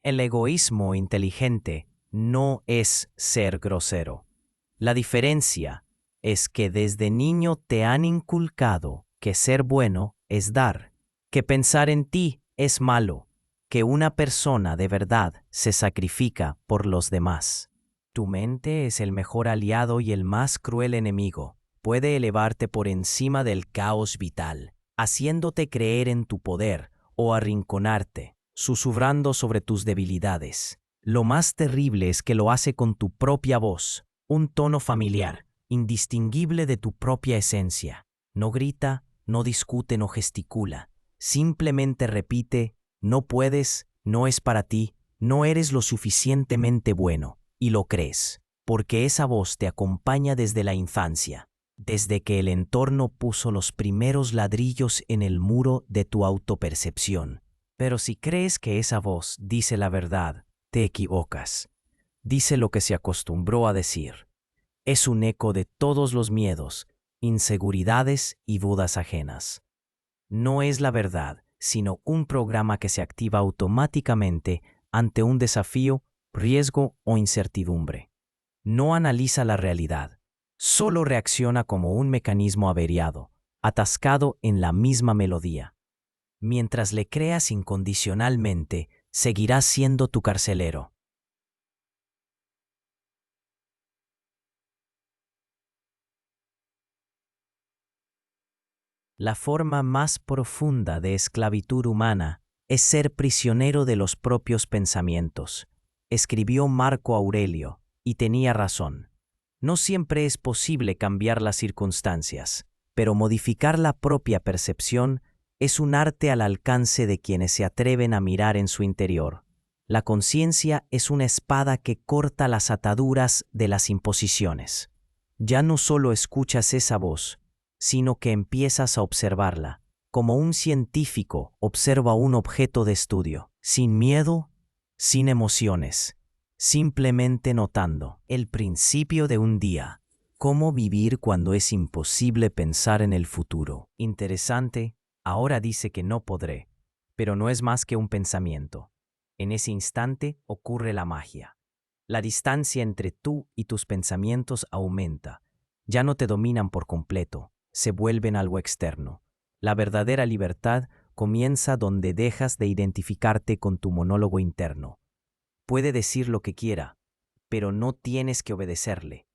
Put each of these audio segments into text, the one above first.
El egoísmo inteligente no es ser grosero. La diferencia es que desde niño te han inculcado que ser bueno es dar, que pensar en ti es malo, que una persona de verdad se sacrifica por los demás. Tu mente es el mejor aliado y el más cruel enemigo. Puede elevarte por encima del caos vital, haciéndote creer en tu poder o arrinconarte, susurrando sobre tus debilidades. Lo más terrible es que lo hace con tu propia voz, un tono familiar, indistinguible de tu propia esencia. No grita, no discute, no gesticula. Simplemente repite: no puedes, no es para ti, no eres lo suficientemente bueno, y lo crees, porque esa voz te acompaña desde la infancia, desde que el entorno puso los primeros ladrillos en el muro de tu autopercepción. Pero si crees que esa voz dice la verdad, te equivocas. Dice lo que se acostumbró a decir. Es un eco de todos los miedos, inseguridades y dudas ajenas. No es la verdad, sino un programa que se activa automáticamente ante un desafío, riesgo o incertidumbre. No analiza la realidad, solo reacciona como un mecanismo averiado, atascado en la misma melodía. Mientras le creas incondicionalmente, seguirá siendo tu carcelero. La forma más profunda de esclavitud humana es ser prisionero de los propios pensamientos, escribió Marco Aurelio, y tenía razón. No siempre es posible cambiar las circunstancias, pero modificar la propia percepción es un arte al alcance de quienes se atreven a mirar en su interior. La conciencia es una espada que corta las ataduras de las imposiciones. Ya no solo escuchas esa voz, sino que empiezas a observarla, como un científico observa un objeto de estudio, sin miedo, sin emociones, simplemente notando el principio de un día. Cómo vivir cuando es imposible pensar en el futuro. Interesante, ahora dice que no podré, pero no es más que un pensamiento. En ese instante ocurre la magia. La distancia entre tú y tus pensamientos aumenta. Ya no te dominan por completo, se vuelven algo externo. La verdadera libertad comienza donde dejas de identificarte con tu monólogo interno. Puede decir lo que quiera, pero no tienes que obedecerle.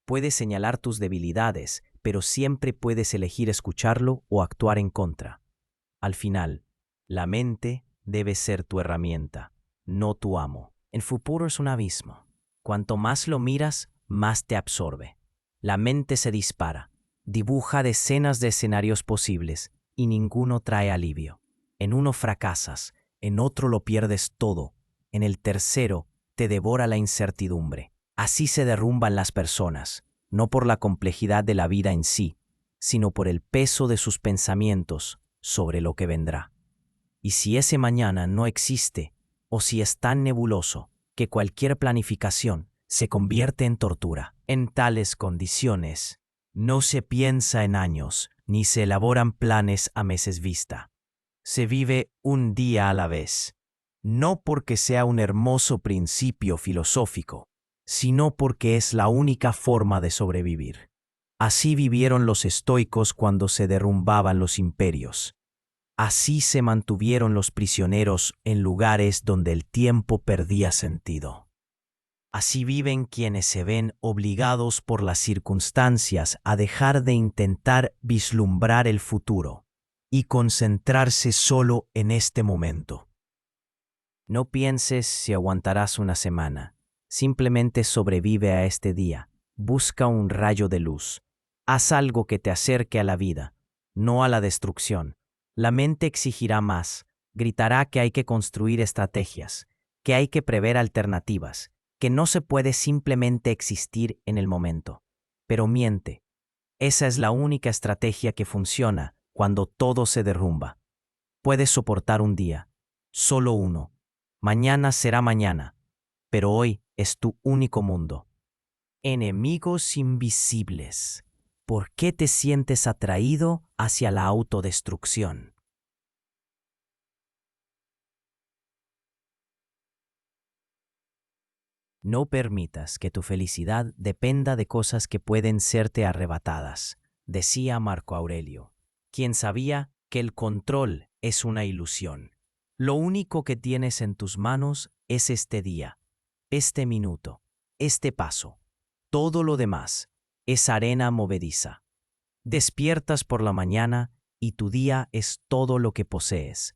Puedes señalar tus debilidades, pero siempre puedes elegir escucharlo o actuar en contra. Al final, la mente debe ser tu herramienta, no tu amo. El futuro es un abismo. Cuanto más lo miras, más te absorbe. La mente se dispara, dibuja decenas de escenarios posibles y ninguno trae alivio. En uno fracasas, en otro lo pierdes todo, en el tercero te devora la incertidumbre. Así se derrumban las personas, no por la complejidad de la vida en sí, sino por el peso de sus pensamientos sobre lo que vendrá. Y si ese mañana no existe, o si es tan nebuloso que cualquier planificación se convierte en tortura, en tales condiciones, no se piensa en años ni se elaboran planes a meses vista. Se vive un día a la vez, no porque sea un hermoso principio filosófico, sino porque es la única forma de sobrevivir. Así vivieron los estoicos cuando se derrumbaban los imperios. Así se mantuvieron los prisioneros en lugares donde el tiempo perdía sentido. Así viven quienes se ven obligados por las circunstancias a dejar de intentar vislumbrar el futuro y concentrarse solo en este momento. No pienses si aguantarás una semana. Simplemente sobrevive a este día. Busca un rayo de luz. Haz algo que te acerque a la vida, no a la destrucción. La mente exigirá más. Gritará que hay que construir estrategias, que hay que prever alternativas, que no se puede simplemente existir en el momento. Pero miente. Esa es la única estrategia que funciona cuando todo se derrumba. Puedes soportar un día, solo uno. Mañana será mañana, pero hoy es tu único mundo. Enemigos invisibles. ¿Por qué te sientes atraído hacia la autodestrucción? No permitas que tu felicidad dependa de cosas que pueden serte arrebatadas, decía Marco Aurelio, quien sabía que el control es una ilusión. Lo único que tienes en tus manos es este día, este minuto, este paso. Todo lo demás es arena movediza. Despiertas por la mañana y tu día es todo lo que posees.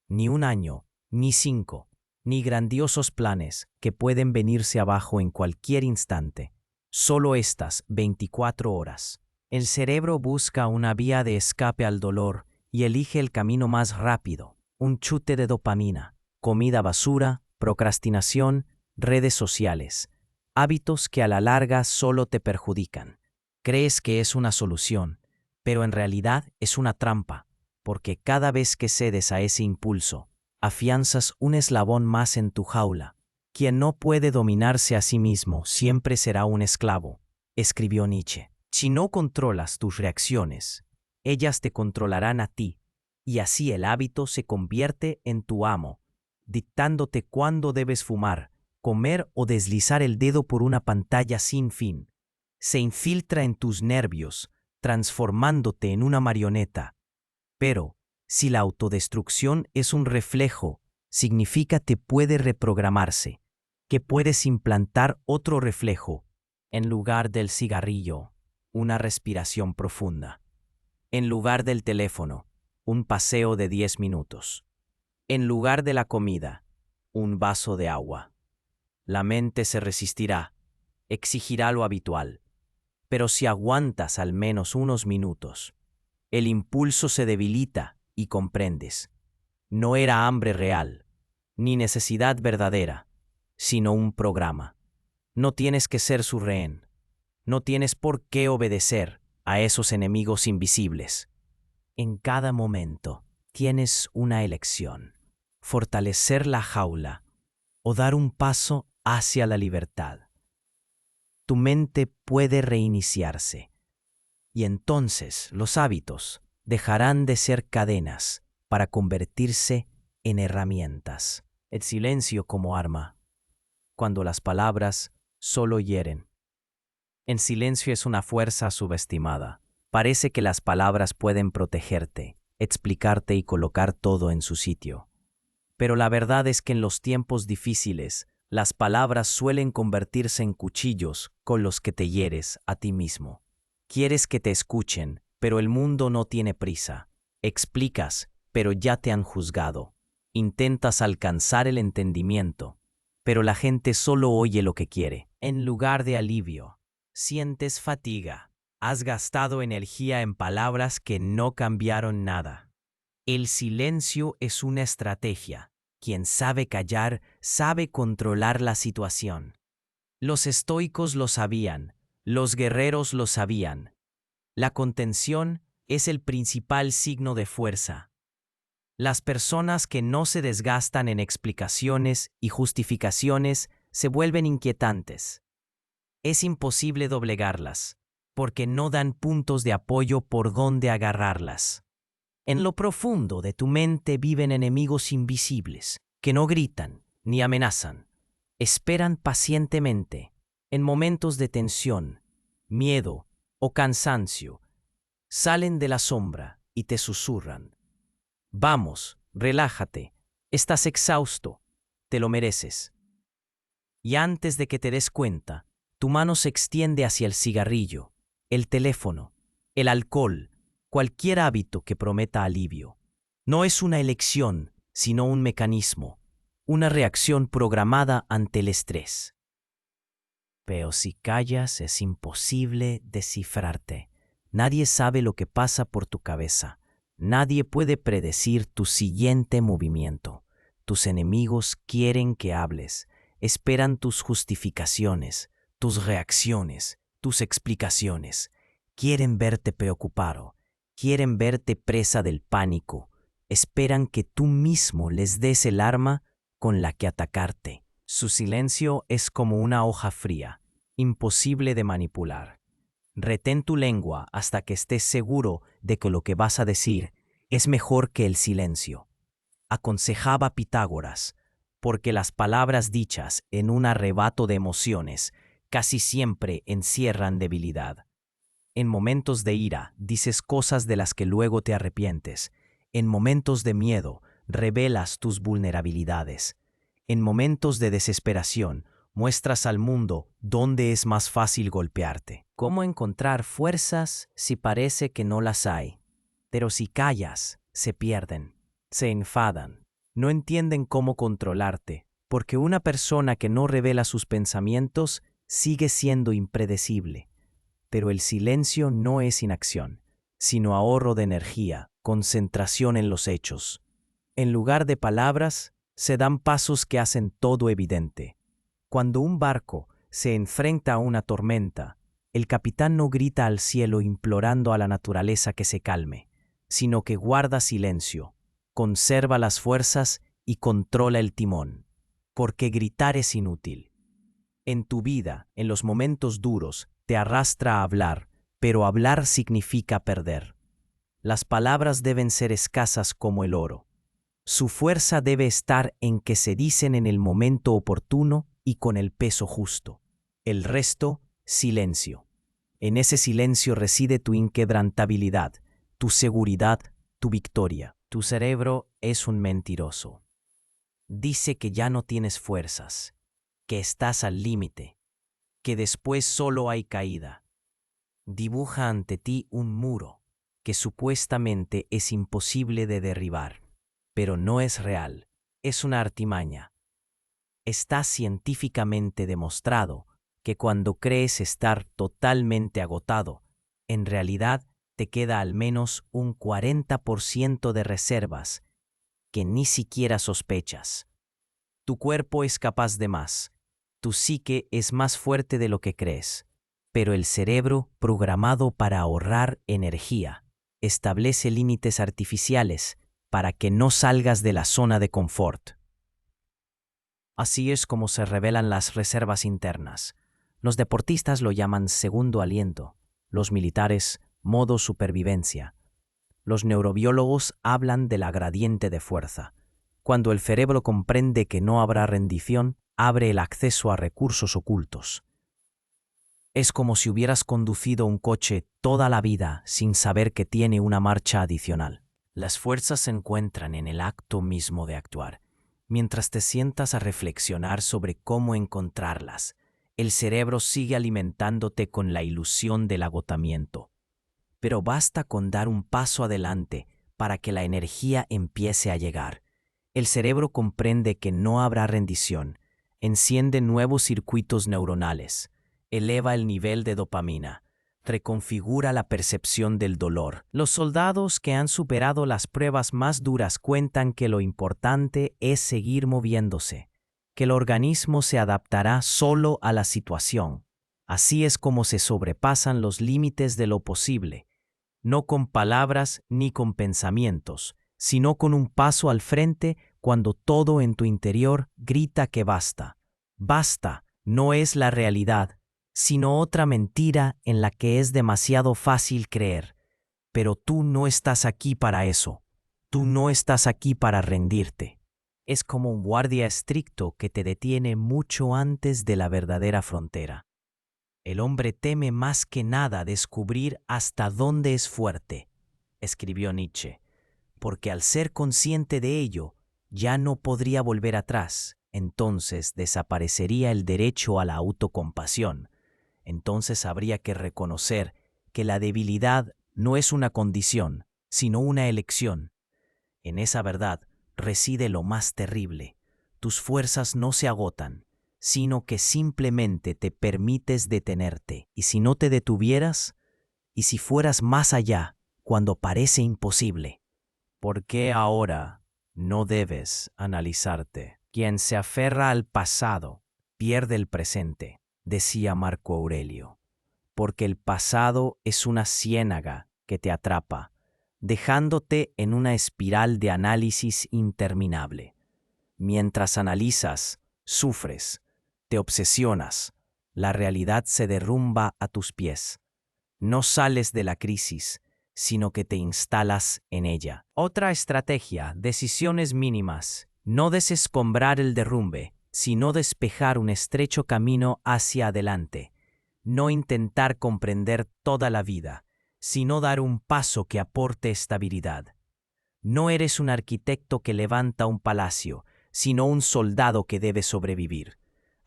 Ni un año, ni 5, ni grandiosos planes que pueden venirse abajo en cualquier instante. Solo estas 24 horas. El cerebro busca una vía de escape al dolor y elige el camino más rápido, un chute de dopamina, comida basura, procrastinación, redes sociales, hábitos que a la larga solo te perjudican. Crees que es una solución, pero en realidad es una trampa, porque cada vez que cedes a ese impulso, afianzas un eslabón más en tu jaula. Quien no puede dominarse a sí mismo siempre será un esclavo, escribió Nietzsche. Si no controlas tus reacciones, ellas te controlarán a ti, y así el hábito se convierte en tu amo, dictándote cuándo debes fumar, comer o deslizar el dedo por una pantalla sin fin. Se infiltra en tus nervios, transformándote en una marioneta. Pero, si la autodestrucción es un reflejo, significa que puede reprogramarse, que puedes implantar otro reflejo, en lugar del cigarrillo, una respiración profunda. En lugar del teléfono, un paseo de 10 minutos. En lugar de la comida, un vaso de agua. La mente se resistirá, exigirá lo habitual, pero si aguantas al menos unos minutos, el impulso se debilita y comprendes. No era hambre real, ni necesidad verdadera, sino un programa. No tienes que ser su rehén. No tienes por qué obedecer a esos enemigos invisibles. En cada momento tienes una elección: fortalecer la jaula o dar un paso hacia la libertad. Tu mente puede reiniciarse, y entonces los hábitos dejarán de ser cadenas para convertirse en herramientas. El silencio como arma, cuando las palabras solo hieren. El silencio es una fuerza subestimada. Parece que las palabras pueden protegerte, explicarte y colocar todo en su sitio. Pero la verdad es que en los tiempos difíciles, las palabras suelen convertirse en cuchillos con los que te hieres a ti mismo. Quieres que te escuchen, pero el mundo no tiene prisa. Explicas, pero ya te han juzgado. Intentas alcanzar el entendimiento, pero la gente solo oye lo que quiere. En lugar de alivio, sientes fatiga. Has gastado energía en palabras que no cambiaron nada. El silencio es una estrategia. Quien sabe callar, sabe controlar la situación. Los estoicos lo sabían, los guerreros lo sabían. La contención es el principal signo de fuerza. Las personas que no se desgastan en explicaciones y justificaciones se vuelven inquietantes. Es imposible doblegarlas, porque no dan puntos de apoyo por donde agarrarlas. En lo profundo de tu mente viven enemigos invisibles, que no gritan ni amenazan. Esperan pacientemente, en momentos de tensión, miedo o cansancio. Salen de la sombra y te susurran: vamos, relájate, estás exhausto, te lo mereces. Y antes de que te des cuenta, tu mano se extiende hacia el cigarrillo, el teléfono, el alcohol, cualquier hábito que prometa alivio. No es una elección, sino un mecanismo, una reacción programada ante el estrés. Pero si callas es imposible descifrarte. Nadie sabe lo que pasa por tu cabeza. Nadie puede predecir tu siguiente movimiento. Tus enemigos quieren que hables, esperan tus justificaciones, tus reacciones, tus explicaciones. Quieren verte preocupado, quieren verte presa del pánico. Esperan que tú mismo les des el arma con la que atacarte. Su silencio es como una hoja fría, imposible de manipular. Retén tu lengua hasta que estés seguro de que lo que vas a decir es mejor que el silencio. Aconsejaba Pitágoras: porque las palabras dichas en un arrebato de emociones casi siempre encierran debilidad. En momentos de ira dices cosas de las que luego te arrepientes. En momentos de miedo revelas tus vulnerabilidades. En momentos de desesperación muestras al mundo dónde es más fácil golpearte. ¿Cómo encontrar fuerzas si parece que no las hay? Pero si callas, se pierden, se enfadan, no entienden cómo controlarte, porque una persona que no revela sus pensamientos sigue siendo impredecible. Pero el silencio no es inacción, sino ahorro de energía, concentración en los hechos. En lugar de palabras, se dan pasos que hacen todo evidente. Cuando un barco se enfrenta a una tormenta, el capitán no grita al cielo implorando a la naturaleza que se calme, sino que guarda silencio, conserva las fuerzas y controla el timón. Porque gritar es inútil. En tu vida, en los momentos duros, te arrastra a hablar, pero hablar significa perder. Las palabras deben ser escasas como el oro. Su fuerza debe estar en que se dicen en el momento oportuno y con el peso justo. El resto, silencio. En ese silencio reside tu inquebrantabilidad, tu seguridad, tu victoria. Tu cerebro es un mentiroso. Dice que ya no tienes fuerzas, que estás al límite, que después solo hay caída. Dibuja ante ti un muro que supuestamente es imposible de derribar, pero no es real, es una artimaña. Está científicamente demostrado que cuando crees estar totalmente agotado, en realidad te queda al menos un 40% de reservas que ni siquiera sospechas. Tu cuerpo es capaz de más, tu psique es más fuerte de lo que crees, pero el cerebro, programado para ahorrar energía, establece límites artificiales para que no salgas de la zona de confort. Así es como se revelan las reservas internas. Los deportistas lo llaman segundo aliento, los militares modo supervivencia. Los neurobiólogos hablan de la gradiente de fuerza. Cuando el cerebro comprende que no habrá rendición, abre el acceso a recursos ocultos. Es como si hubieras conducido un coche toda la vida sin saber que tiene una marcha adicional. Las fuerzas se encuentran en el acto mismo de actuar. Mientras te sientas a reflexionar sobre cómo encontrarlas, el cerebro sigue alimentándote con la ilusión del agotamiento. Pero basta con dar un paso adelante para que la energía empiece a llegar. El cerebro comprende que no habrá rendición, enciende nuevos circuitos neuronales, eleva el nivel de dopamina, reconfigura la percepción del dolor. Los soldados que han superado las pruebas más duras cuentan que lo importante es seguir moviéndose, que el organismo se adaptará solo a la situación. Así es como se sobrepasan los límites de lo posible, no con palabras ni con pensamientos, sino con un paso al frente cuando todo en tu interior grita que basta. Basta no es la realidad, sino otra mentira en la que es demasiado fácil creer. Pero tú no estás aquí para eso. Tú no estás aquí para rendirte. Es como un guardia estricto que te detiene mucho antes de la verdadera frontera. El hombre teme más que nada descubrir hasta dónde es fuerte, escribió Nietzsche, porque al ser consciente de ello, ya no podría volver atrás, entonces desaparecería el derecho a la autocompasión. Entonces habría que reconocer que la debilidad no es una condición, sino una elección. En esa verdad reside lo más terrible. Tus fuerzas no se agotan, sino que simplemente te permites detenerte. Y si no te detuvieras, y si fueras más allá cuando parece imposible, ¿por qué ahora no debes analizarte? Quien se aferra al pasado pierde el presente, decía Marco Aurelio, porque el pasado es una ciénaga que te atrapa, dejándote en una espiral de análisis interminable. Mientras analizas, sufres, te obsesionas, la realidad se derrumba a tus pies. No sales de la crisis, sino que te instalas en ella. Otra estrategia, decisiones mínimas. No desescombrar el derrumbe, sino despejar un estrecho camino hacia adelante. No intentar comprender toda la vida, sino dar un paso que aporte estabilidad. No eres un arquitecto que levanta un palacio, sino un soldado que debe sobrevivir.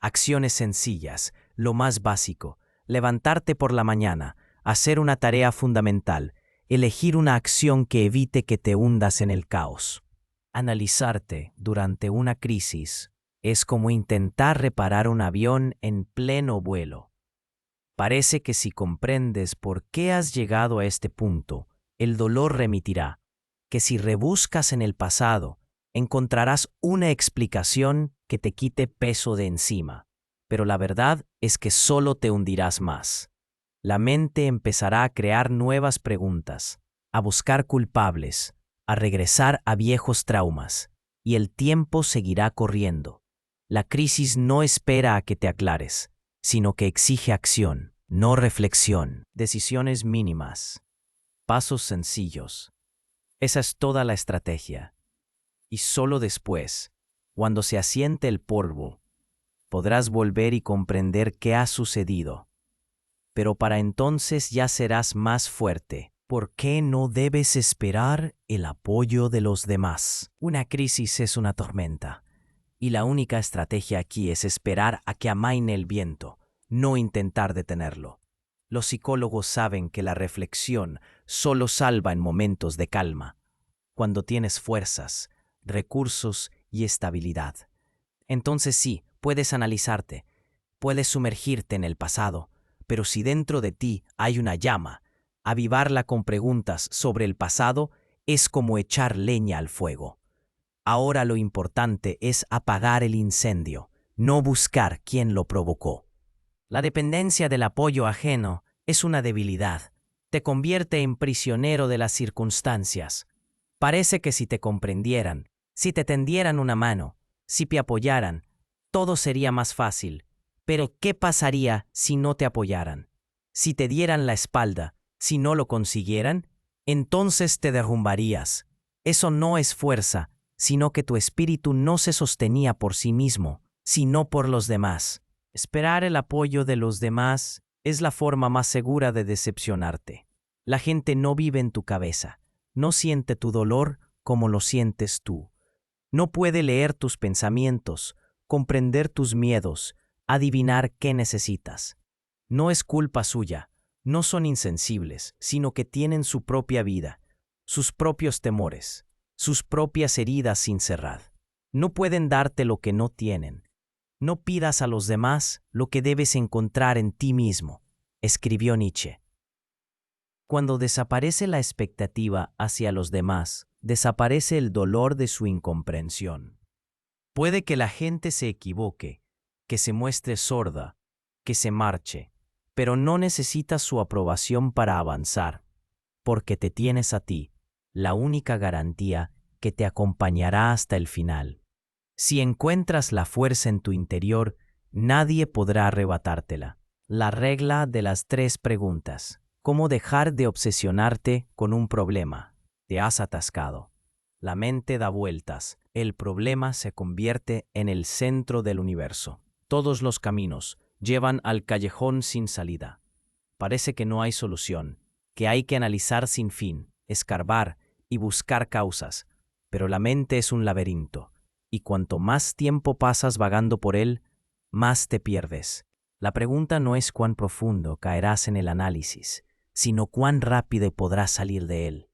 Acciones sencillas, lo más básico: levantarte por la mañana, hacer una tarea fundamental, elegir una acción que evite que te hundas en el caos. Analizarte durante una crisis es como intentar reparar un avión en pleno vuelo. Parece que si comprendes por qué has llegado a este punto, el dolor remitirá, que si rebuscas en el pasado, encontrarás una explicación que te quite peso de encima. Pero la verdad es que solo te hundirás más. La mente empezará a crear nuevas preguntas, a buscar culpables, a regresar a viejos traumas, y el tiempo seguirá corriendo. La crisis no espera a que te aclares, sino que exige acción, no reflexión, decisiones mínimas, pasos sencillos. Esa es toda la estrategia. Y solo después, cuando se asiente el polvo, podrás volver y comprender qué ha sucedido. Pero para entonces ya serás más fuerte. ¿Por qué no debes esperar el apoyo de los demás? Una crisis es una tormenta, y la única estrategia aquí es esperar a que amaine el viento, no intentar detenerlo. Los psicólogos saben que la reflexión solo salva en momentos de calma, cuando tienes fuerzas, recursos y estabilidad. Entonces sí, puedes analizarte, puedes sumergirte en el pasado, pero si dentro de ti hay una llama, avivarla con preguntas sobre el pasado es como echar leña al fuego. Ahora lo importante es apagar el incendio, no buscar quién lo provocó. La dependencia del apoyo ajeno es una debilidad. Te convierte en prisionero de las circunstancias. Parece que si te comprendieran, si te tendieran una mano, si te apoyaran, todo sería más fácil. Pero ¿qué pasaría si no te apoyaran? Si te dieran la espalda, si no lo consiguieran, entonces te derrumbarías. Eso no es fuerza, sino que tu espíritu no se sostenía por sí mismo, sino por los demás. Esperar el apoyo de los demás es la forma más segura de decepcionarte. La gente no vive en tu cabeza, no siente tu dolor como lo sientes tú. No puede leer tus pensamientos, comprender tus miedos, adivinar qué necesitas. No es culpa suya, no son insensibles, sino que tienen su propia vida, sus propios temores, sus propias heridas sin cerrar. No pueden darte lo que no tienen. No pidas a los demás lo que debes encontrar en ti mismo, escribió Nietzsche. Cuando desaparece la expectativa hacia los demás, desaparece el dolor de su incomprensión. Puede que la gente se equivoque, que se muestre sorda, que se marche, pero no necesitas su aprobación para avanzar, porque te tienes a ti, la única garantía que te acompañará hasta el final. Si encuentras la fuerza en tu interior, nadie podrá arrebatártela. La regla de las 3 preguntas. ¿Cómo dejar de obsesionarte con un problema? Te has atascado. La mente da vueltas. El problema se convierte en el centro del universo. Todos los caminos llevan al callejón sin salida. Parece que no hay solución, que hay que analizar sin fin, escarbar y buscar causas, pero la mente es un laberinto, y cuanto más tiempo pasas vagando por él, más te pierdes. La pregunta no es cuán profundo caerás en el análisis, sino cuán rápido podrás salir de él.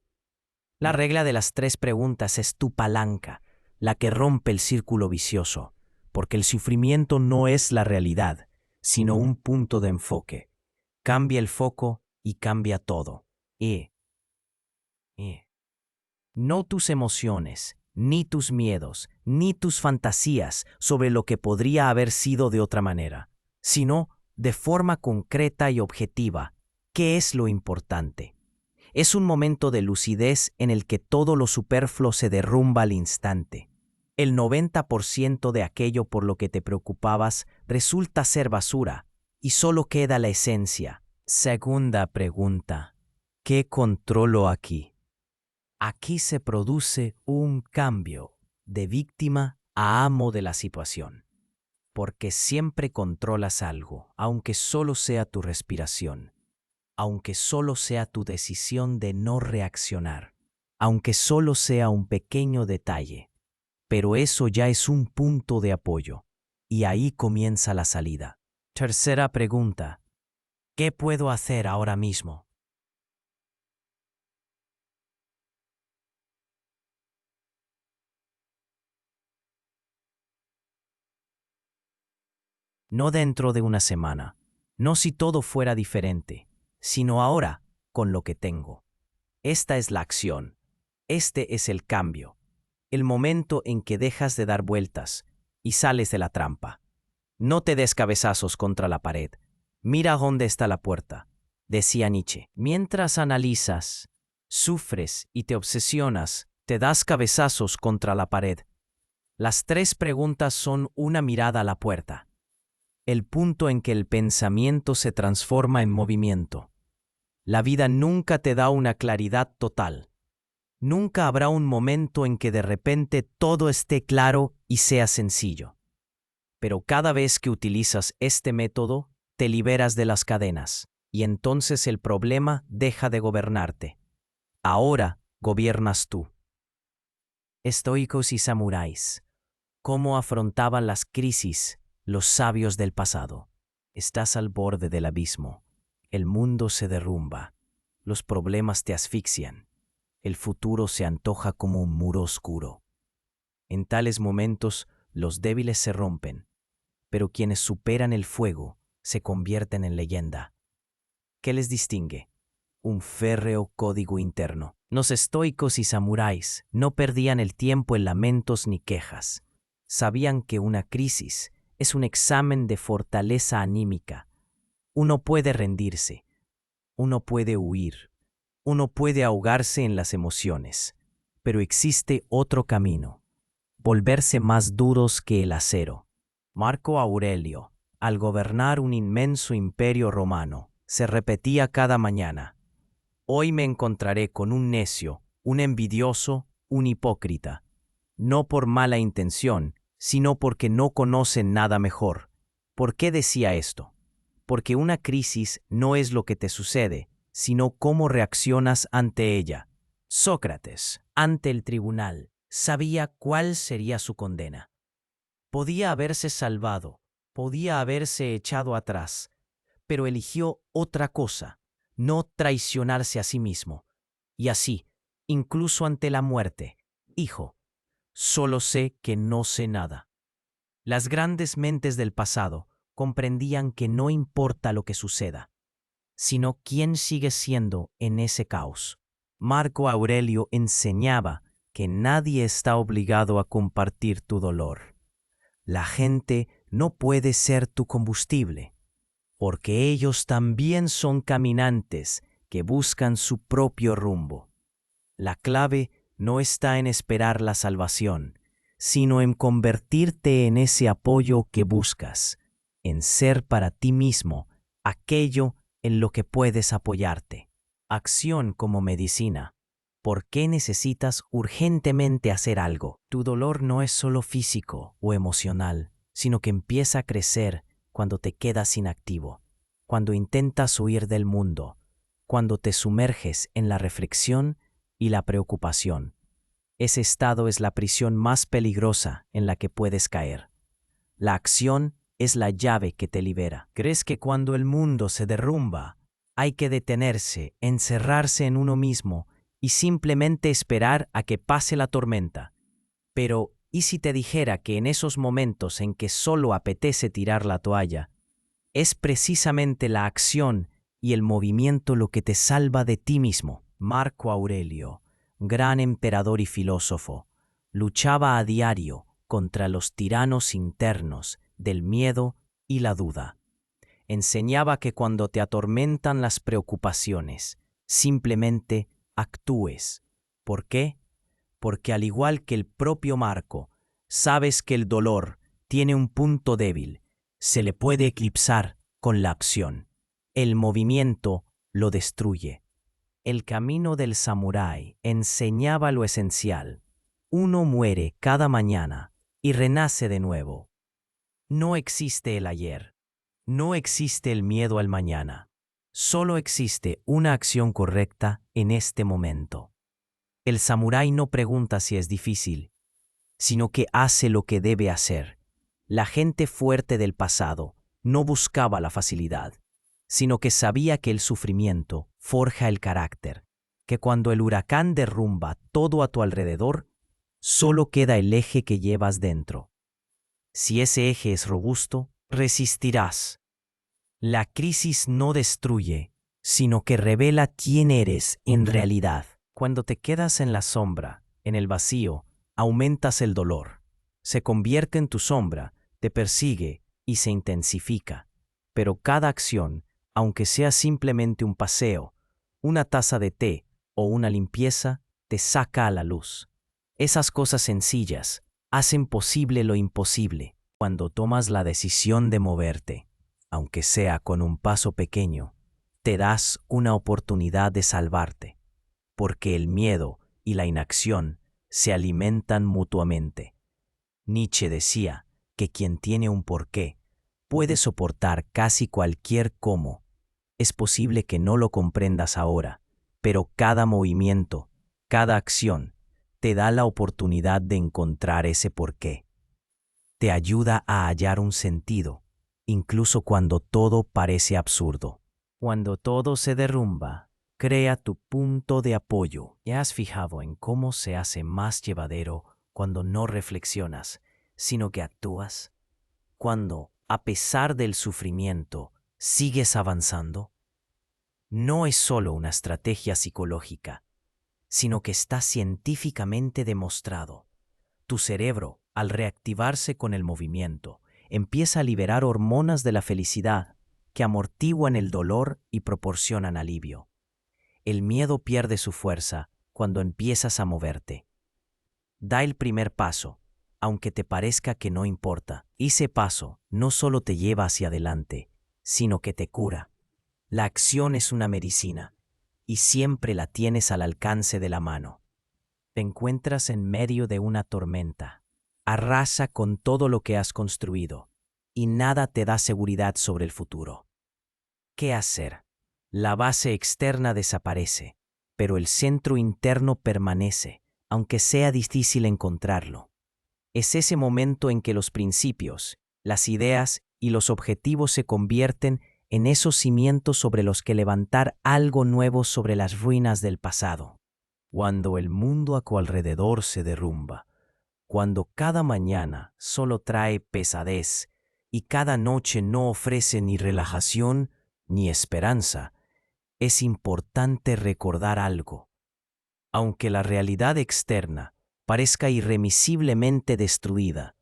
La regla de las 3 preguntas es tu palanca, la que rompe el círculo vicioso, porque el sufrimiento no es la realidad, sino un punto de enfoque. Cambia el foco y cambia todo. No tus emociones, ni tus miedos, ni tus fantasías sobre lo que podría haber sido de otra manera, sino de forma concreta y objetiva. ¿Qué es lo importante? Es un momento de lucidez en el que todo lo superfluo se derrumba al instante. El 90% de aquello por lo que te preocupabas resulta ser basura, y solo queda la esencia. Segunda pregunta. ¿Qué controlo aquí? Aquí se produce un cambio. de víctima a amo de la situación. Porque siempre controlas algo, aunque solo sea tu respiración, aunque solo sea tu decisión de no reaccionar, aunque solo sea un pequeño detalle. Pero eso ya es un punto de apoyo, y ahí comienza la salida. Tercera pregunta. ¿Qué puedo hacer ahora mismo? No dentro de una semana, no si todo fuera diferente, sino ahora, con lo que tengo. Esta es la acción, este es el cambio, el momento en que dejas de dar vueltas y sales de la trampa. No te des cabezazos contra la pared. Mira dónde está la puerta, decía Nietzsche. Mientras analizas, sufres y te obsesionas, te das cabezazos contra la pared. Las tres preguntas son una mirada a la puerta, el punto en que el pensamiento se transforma en movimiento. La vida nunca te da una claridad total. Nunca habrá un momento en que de repente todo esté claro y sea sencillo. Pero cada vez que utilizas este método, te liberas de las cadenas, y entonces el problema deja de gobernarte. Ahora gobiernas tú. Estoicos y samuráis. ¿Cómo afrontaban las crisis los sabios del pasado? Estás al borde del abismo. El mundo se derrumba. Los problemas te asfixian. El futuro se antoja como un muro oscuro. En tales momentos, los débiles se rompen, pero quienes superan el fuego se convierten en leyenda. ¿Qué les distingue? Un férreo código interno. Los estoicos y samuráis no perdían el tiempo en lamentos ni quejas. Sabían que una crisis es un examen de fortaleza anímica. Uno puede rendirse, uno puede huir, uno puede ahogarse en las emociones, pero existe otro camino: volverse más duros que el acero. Marco Aurelio, al gobernar un inmenso imperio romano, se repetía cada mañana: hoy me encontraré con un necio, un envidioso, un hipócrita, no por mala intención, sino porque no conocen nada mejor. ¿Por qué decía esto? Porque una crisis no es lo que te sucede, sino cómo reaccionas ante ella. Sócrates, ante el tribunal, sabía cuál sería su condena. Podía haberse salvado, podía haberse echado atrás, pero eligió otra cosa: no traicionarse a sí mismo. Y así, incluso ante la muerte, dijo: solo sé que no sé nada. Las grandes mentes del pasado comprendían que no importa lo que suceda, sino quién sigue siendo en ese caos. Marco Aurelio enseñaba que nadie está obligado a compartir tu dolor. La gente no puede ser tu combustible, porque ellos también son caminantes que buscan su propio rumbo. La clave no está en esperar la salvación, sino en convertirte en ese apoyo que buscas, en ser para ti mismo aquello en lo que puedes apoyarte. Acción como medicina. ¿Por qué necesitas urgentemente hacer algo? Tu dolor no es solo físico o emocional, sino que empieza a crecer cuando te quedas inactivo, cuando intentas huir del mundo, cuando te sumerges en la reflexión y la preocupación. Ese estado es la prisión más peligrosa en la que puedes caer. La acción es la llave que te libera. ¿Crees que cuando el mundo se derrumba, hay que detenerse, encerrarse en uno mismo y simplemente esperar a que pase la tormenta? Pero, ¿y si te dijera que en esos momentos en que solo apetece tirar la toalla, es precisamente la acción y el movimiento lo que te salva de ti mismo? Marco Aurelio, gran emperador y filósofo, luchaba a diario contra los tiranos internos del miedo y la duda. Enseñaba que cuando te atormentan las preocupaciones, simplemente actúes. ¿Por qué? Porque al igual que el propio Marco, sabes que el dolor tiene un punto débil: se le puede eclipsar con la acción. El movimiento lo destruye. El camino del samurái enseñaba lo esencial: Uno muere cada mañana y renace de nuevo. No existe el ayer. No existe el miedo al mañana. Solo existe una acción correcta en este momento. El samurái no pregunta si es difícil, sino que hace lo que debe hacer. La gente fuerte del pasado no buscaba la facilidad, sino que sabía que el sufrimiento forja el carácter, que cuando el huracán derrumba todo a tu alrededor, solo queda el eje que llevas dentro. Si ese eje es robusto, resistirás. La crisis no destruye, sino que revela quién eres en realidad. Cuando te quedas en la sombra, en el vacío, aumentas el dolor. Se convierte en tu sombra, te persigue y se intensifica. Pero cada acción, aunque sea simplemente un paseo, una taza de té o una limpieza, te saca a la luz. Esas cosas sencillas hacen posible lo imposible cuando tomas la decisión de moverte. Aunque sea con un paso pequeño, te das una oportunidad de salvarte, porque el miedo y la inacción se alimentan mutuamente. Nietzsche decía que quien tiene un porqué puede soportar casi cualquier cómo. Es posible que no lo comprendas ahora, pero cada movimiento, cada acción, te da la oportunidad de encontrar ese porqué. Te ayuda a hallar un sentido, incluso cuando todo parece absurdo. Cuando todo se derrumba, crea tu punto de apoyo. ¿Ya has fijado en cómo se hace más llevadero cuando no reflexionas, sino que actúas? Cuando, a pesar del sufrimiento, sigues avanzando. No es solo una estrategia psicológica, sino que está científicamente demostrado. Tu cerebro, al reactivarse con el movimiento, empieza a liberar hormonas de la felicidad que amortiguan el dolor y proporcionan alivio. El miedo pierde su fuerza cuando empiezas a moverte. Da el primer paso, aunque te parezca que no importa. Ese paso no solo te lleva hacia adelante, sino que te cura. La acción es una medicina, y siempre la tienes al alcance de la mano. Te encuentras en medio de una tormenta. Arrasa con todo lo que has construido, y nada te da seguridad sobre el futuro. ¿Qué hacer? La base externa desaparece, pero el centro interno permanece, aunque sea difícil encontrarlo. Es ese momento en que los principios, las ideas y los objetivos se convierten en esos cimientos sobre los que levantar algo nuevo sobre las ruinas del pasado. Cuando el mundo a tu alrededor se derrumba, cuando cada mañana solo trae pesadez y cada noche no ofrece ni relajación ni esperanza, es importante recordar algo. Aunque la realidad externa parezca irremisiblemente destruida,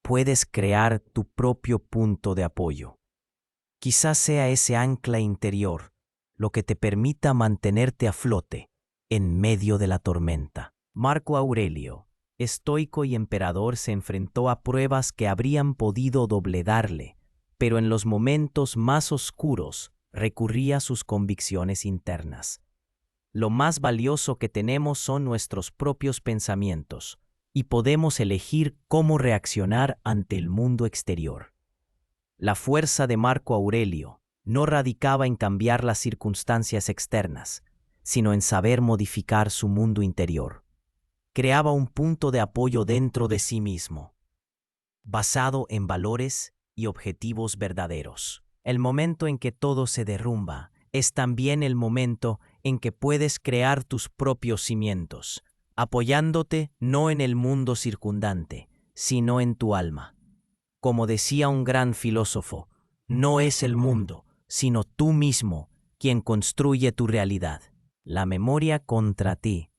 puedes crear tu propio punto de apoyo. Quizás sea ese ancla interior lo que te permita mantenerte a flote en medio de la tormenta. Marco Aurelio, estoico y emperador, se enfrentó a pruebas que habrían podido doblegarle, pero en los momentos más oscuros recurría a sus convicciones internas. Lo más valioso que tenemos son nuestros propios pensamientos, y podemos elegir cómo reaccionar ante el mundo exterior. La fuerza de Marco Aurelio no radicaba en cambiar las circunstancias externas, sino en saber modificar su mundo interior. Creaba un punto de apoyo dentro de sí mismo, basado en valores y objetivos verdaderos. El momento en que todo se derrumba es también el momento en que puedes crear tus propios cimientos, apoyándote no en el mundo circundante, sino en tu alma. Como decía un gran filósofo, no es el mundo, sino tú mismo quien construye tu realidad. La memoria contra ti.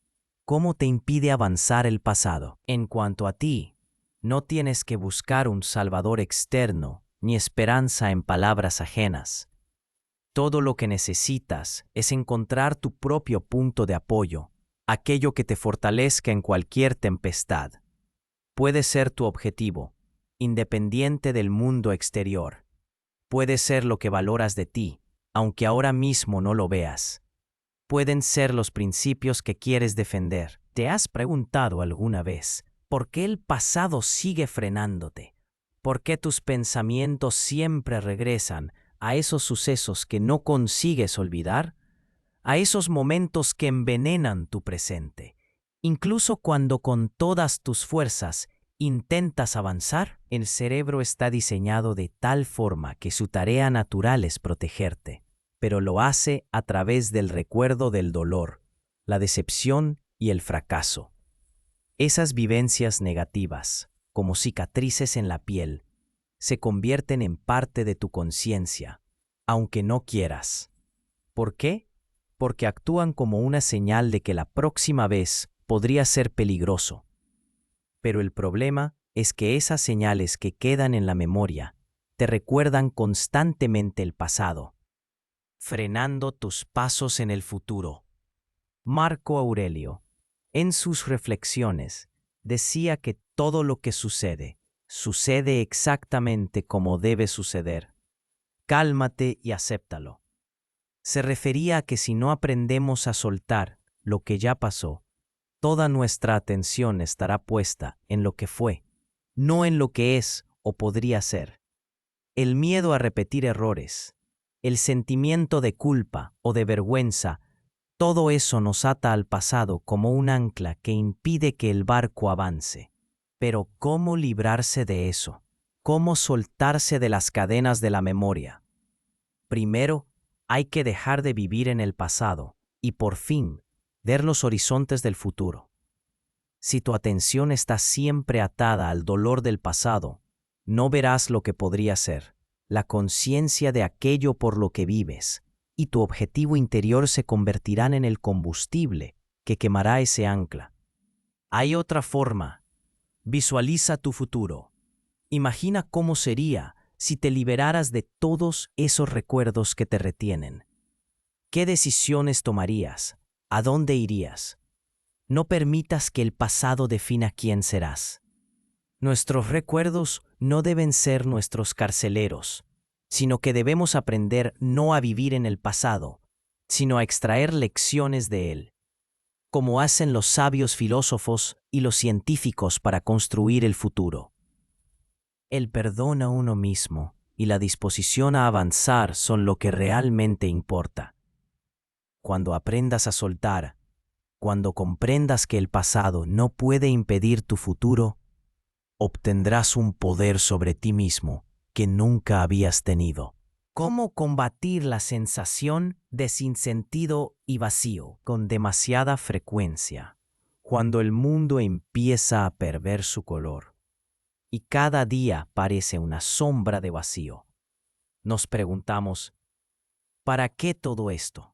¿Cómo te impide avanzar el pasado? En cuanto a ti, no tienes que buscar un salvador externo ni esperanza en palabras ajenas. Todo lo que necesitas es encontrar tu propio punto de apoyo, aquello que te fortalezca en cualquier tempestad. Puede ser tu objetivo, independiente del mundo exterior. Puede ser lo que valoras de ti, aunque ahora mismo no lo veas. pueden ser los principios que quieres defender. ¿Te has preguntado alguna vez por qué el pasado sigue frenándote? ¿Por qué tus pensamientos siempre regresan a esos sucesos que no consigues olvidar? A esos momentos que envenenan tu presente. Incluso cuando con todas tus fuerzas intentas avanzar, el cerebro está diseñado de tal forma que su tarea natural es protegerte, pero lo hace a través del recuerdo del dolor, la decepción y el fracaso. Esas vivencias negativas, como cicatrices en la piel, se convierten en parte de tu conciencia, aunque no quieras. ¿Por qué? Porque actúan como una señal de que la próxima vez podría ser peligroso. Pero el problema es que esas señales que quedan en la memoria te recuerdan constantemente el pasado, frenando tus pasos en el futuro. Marco Aurelio, en sus reflexiones, decía que todo lo que sucede, sucede exactamente como debe suceder. Cálmate y acéptalo. Se refería a que si no aprendemos a soltar lo que ya pasó, toda nuestra atención estará puesta en lo que fue, no en lo que es o podría ser. El miedo a repetir errores, el sentimiento de culpa o de vergüenza, todo eso nos ata al pasado como un ancla que impide que el barco avance. Pero ¿cómo librarse de eso? ¿Cómo soltarse de las cadenas de la memoria? Primero, hay que dejar de vivir en el pasado y por fin ver los horizontes del futuro. Si tu atención está siempre atada al dolor del pasado, no verás lo que podría ser, la conciencia de aquello por lo que vives, y tu objetivo interior se convertirán en el combustible que quemará ese ancla. Hay otra forma. Visualiza tu futuro. Imagina cómo sería si te liberaras de todos esos recuerdos que te retienen. ¿Qué decisiones tomarías? ¿A dónde irías? No permitas que el pasado defina quién serás. Nuestros recuerdos no deben ser nuestros carceleros, sino que debemos aprender no a vivir en el pasado, sino a extraer lecciones de él, como hacen los sabios filósofos y los científicos para construir el futuro. El perdón a uno mismo y la disposición a avanzar son lo que realmente importa. Cuando aprendas a soltar, cuando comprendas que el pasado no puede impedir tu futuro, obtendrás un poder sobre ti mismo que nunca habías tenido. ¿Cómo combatir la sensación de sinsentido y vacío con demasiada frecuencia, cuando el mundo empieza a perder su color y cada día parece una sombra de vacío? Nos preguntamos, ¿para qué todo esto?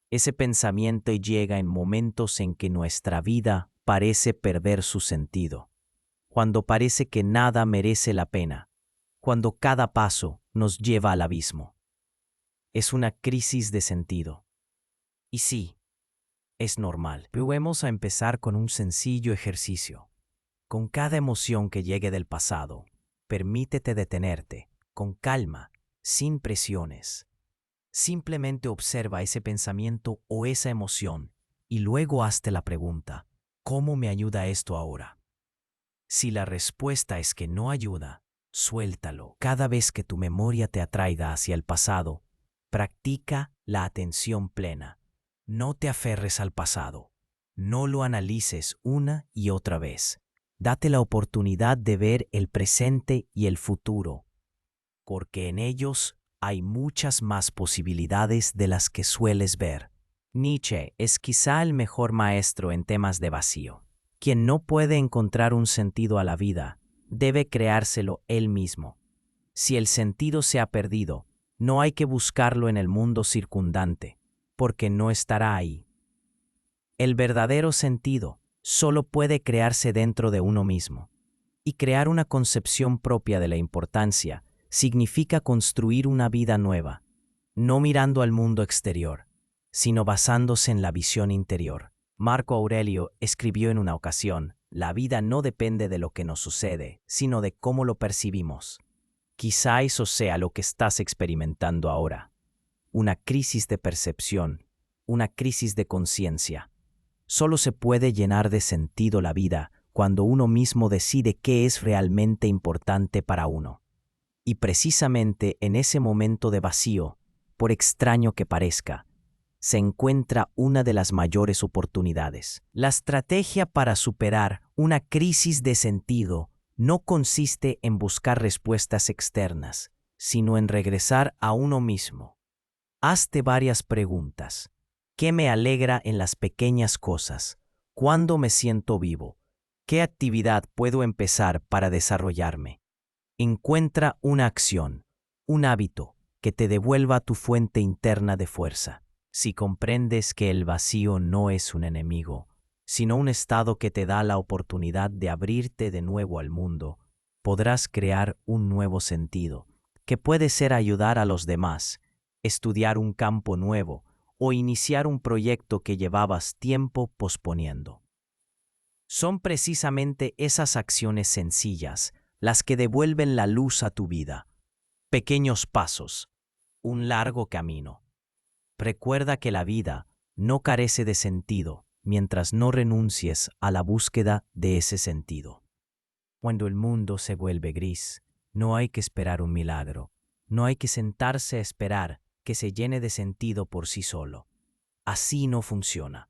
Ese pensamiento llega en momentos en que nuestra vida parece perder su sentido, cuando parece que nada merece la pena, cuando cada paso nos lleva al abismo. Es una crisis de sentido. Y sí, es normal. Probemos a empezar con un sencillo ejercicio. Con cada emoción que llegue del pasado, permítete detenerte, con calma, sin presiones. Simplemente observa ese pensamiento o esa emoción y luego hazte la pregunta, ¿cómo me ayuda esto ahora? Si la respuesta es que no ayuda, suéltalo. Cada vez que tu memoria te atraiga hacia el pasado, practica la atención plena. No te aferres al pasado. No lo analices una y otra vez. Date la oportunidad de ver el presente y el futuro, porque en ellos hay muchas más posibilidades de las que sueles ver. Nietzsche es quizá el mejor maestro en temas de vacío. Quien no puede encontrar un sentido a la vida, debe creárselo él mismo. Si el sentido se ha perdido, no hay que buscarlo en el mundo circundante, porque no estará ahí. El verdadero sentido solo puede crearse dentro de uno mismo. Y crear una concepción propia de la importancia significa construir una vida nueva, no mirando al mundo exterior, sino basándose en la visión interior. Marco Aurelio escribió en una ocasión, la vida no depende de lo que nos sucede, sino de cómo lo percibimos. Quizá eso sea lo que estás experimentando ahora. Una crisis de percepción, una crisis de conciencia. Solo se puede llenar de sentido la vida cuando uno mismo decide qué es realmente importante para uno. Y precisamente en ese momento de vacío, por extraño que parezca, se encuentra una de las mayores oportunidades. La estrategia para superar una crisis de sentido no consiste en buscar respuestas externas, sino en regresar a uno mismo. Hazte varias preguntas. ¿Qué me alegra en las pequeñas cosas? ¿Cuándo me siento vivo? ¿Qué actividad puedo empezar para desarrollarme? Encuentra una acción, un hábito, que te devuelva tu fuente interna de fuerza. Si comprendes que el vacío no es un enemigo, sino un estado que te da la oportunidad de abrirte de nuevo al mundo, podrás crear un nuevo sentido, que puede ser ayudar a los demás, estudiar un campo nuevo o iniciar un proyecto que llevabas tiempo posponiendo. Son precisamente esas acciones sencillas las que devuelven la luz a tu vida. Pequeños pasos, un largo camino. Recuerda que la vida no carece de sentido mientras no renuncies a la búsqueda de ese sentido. Cuando el mundo se vuelve gris, no hay que esperar un milagro. No hay que sentarse a esperar que se llene de sentido por sí solo. Así no funciona.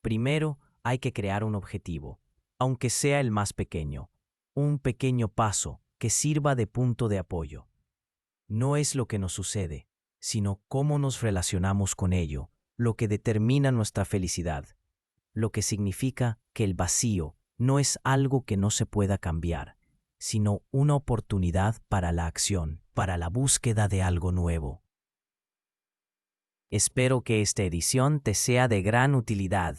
Primero hay que crear un objetivo, aunque sea el más pequeño, un pequeño paso que sirva de punto de apoyo. No es lo que nos sucede, sino cómo nos relacionamos con ello, lo que determina nuestra felicidad, lo que significa que el vacío no es algo que no se pueda cambiar, sino una oportunidad para la acción, para la búsqueda de algo nuevo. Espero que esta edición te sea de gran utilidad.